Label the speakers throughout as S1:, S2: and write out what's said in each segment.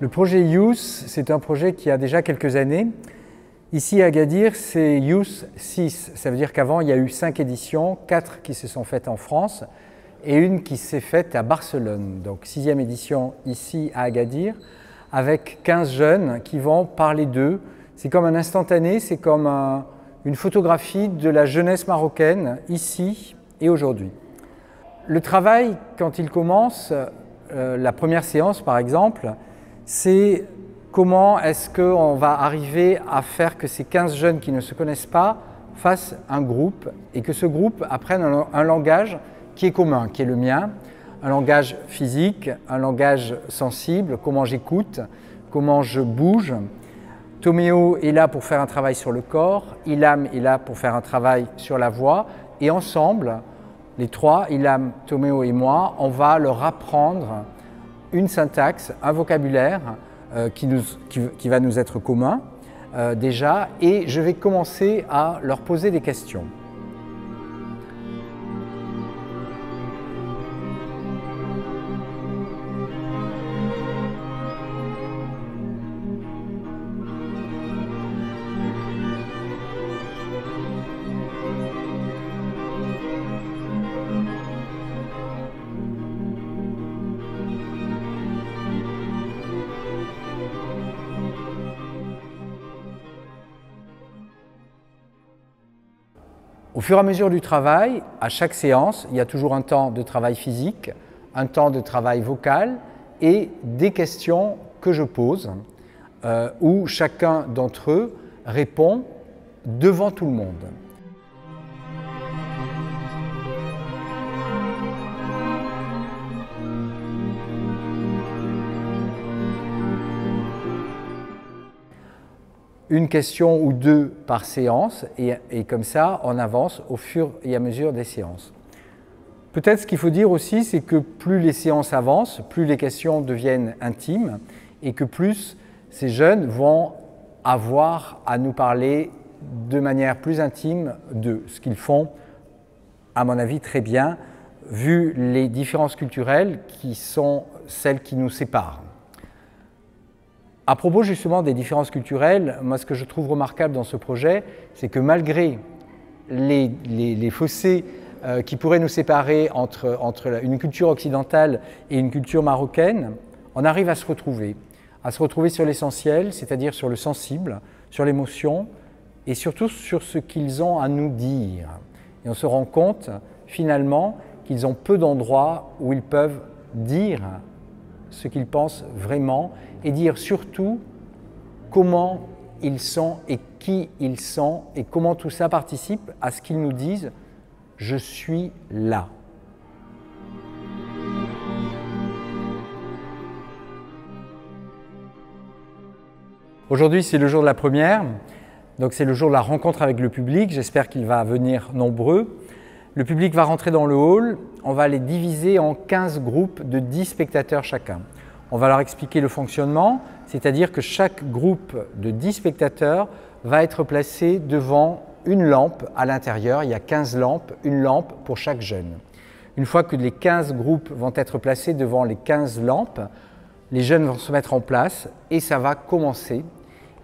S1: Le projet Youth, c'est un projet qui a déjà quelques années. Ici à Agadir, c'est Youth 6. Ça veut dire qu'avant, il y a eu 5 éditions, 4 qui se sont faites en France et une qui s'est faite à Barcelone. Donc 6e édition ici à Agadir, avec 15 jeunes qui vont parler d'eux. C'est comme un instantané, c'est comme une photographie de la jeunesse marocaine, ici et aujourd'hui. Le travail, quand il commence, la première séance par exemple, c'est comment est-ce qu'on va arriver à faire que ces 15 jeunes qui ne se connaissent pas fassent un groupe et que ce groupe apprenne un langage qui est commun, qui est le mien, un langage physique, un langage sensible, comment j'écoute, comment je bouge. Toméo est là pour faire un travail sur le corps, Ilham est là pour faire un travail sur la voix et ensemble, les trois, Ilham, Toméo et moi, on va leur apprendre une syntaxe, un vocabulaire qui va nous être commun déjà, et je vais commencer à leur poser des questions. Au fur et à mesure du travail, à chaque séance, il y a toujours un temps de travail physique, un temps de travail vocal et des questions que je pose où chacun d'entre eux répond devant tout le monde. Une question ou deux par séance et comme ça on avance au fur et à mesure des séances. Peut-être ce qu'il faut dire aussi, c'est que plus les séances avancent, plus les questions deviennent intimes et que plus ces jeunes vont avoir à nous parler de manière plus intime de ce qu'ils font, à mon avis très bien, vu les différences culturelles qui sont celles qui nous séparent. À propos justement des différences culturelles, moi ce que je trouve remarquable dans ce projet, c'est que malgré les fossés qui pourraient nous séparer entre une culture occidentale et une culture marocaine, on arrive à se retrouver sur l'essentiel, c'est-à-dire sur le sensible, sur l'émotion et surtout sur ce qu'ils ont à nous dire. Et on se rend compte finalement qu'ils ont peu d'endroits où ils peuvent dire ce qu'ils pensent vraiment et dire surtout comment ils sont et qui ils sont et comment tout ça participe à ce qu'ils nous disent « je suis là ». Aujourd'hui, c'est le jour de la première, donc c'est le jour de la rencontre avec le public. J'espère qu'il va venir nombreux. Le public va rentrer dans le hall, on va les diviser en 15 groupes de 10 spectateurs chacun. On va leur expliquer le fonctionnement, c'est-à-dire que chaque groupe de 10 spectateurs va être placé devant une lampe à l'intérieur. Il y a 15 lampes, une lampe pour chaque jeune. Une fois que les 15 groupes vont être placés devant les 15 lampes, les jeunes vont se mettre en place et ça va commencer.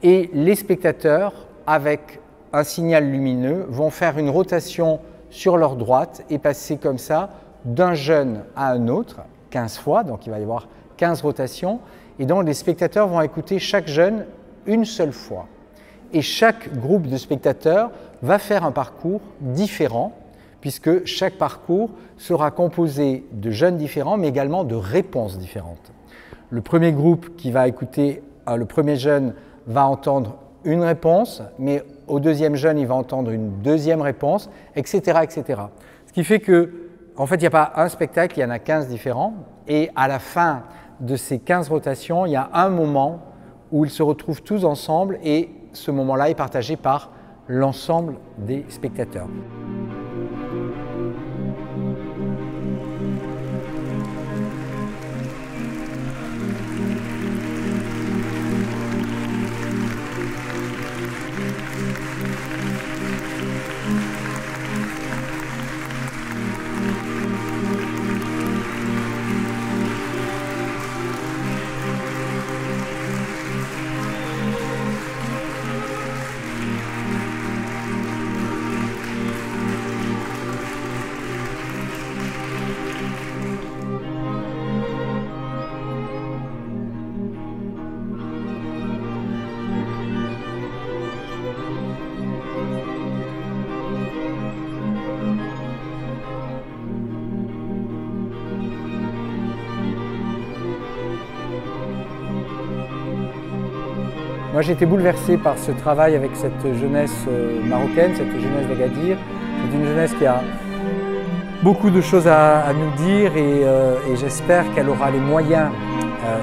S1: Et les spectateurs, avec un signal lumineux, vont faire une rotation sur leur droite et passer comme ça d'un jeune à un autre, 15 fois, donc il va y avoir 15 rotations, et donc les spectateurs vont écouter chaque jeune une seule fois. Et chaque groupe de spectateurs va faire un parcours différent, puisque chaque parcours sera composé de jeunes différents, mais également de réponses différentes. Le premier groupe qui va écouter, le premier jeune va entendre une réponse, mais au deuxième jeune, il va entendre une deuxième réponse, etc., etc. Ce qui fait qu'en fait, il n'y a pas un spectacle, il y en a 15 différents, et à la fin de ces 15 rotations, il y a un moment où ils se retrouvent tous ensemble et ce moment-là est partagé par l'ensemble des spectateurs. Moi j'ai été bouleversé par ce travail avec cette jeunesse marocaine, cette jeunesse d'Agadir. C'est une jeunesse qui a beaucoup de choses à nous dire et j'espère qu'elle aura les moyens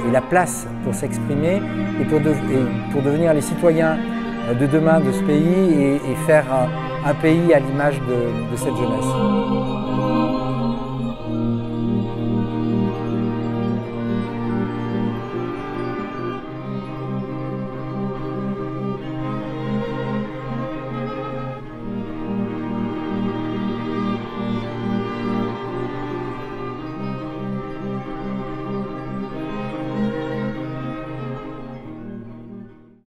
S1: et la place pour s'exprimer et pour devenir les citoyens de demain de ce pays et faire un pays à l'image de cette jeunesse.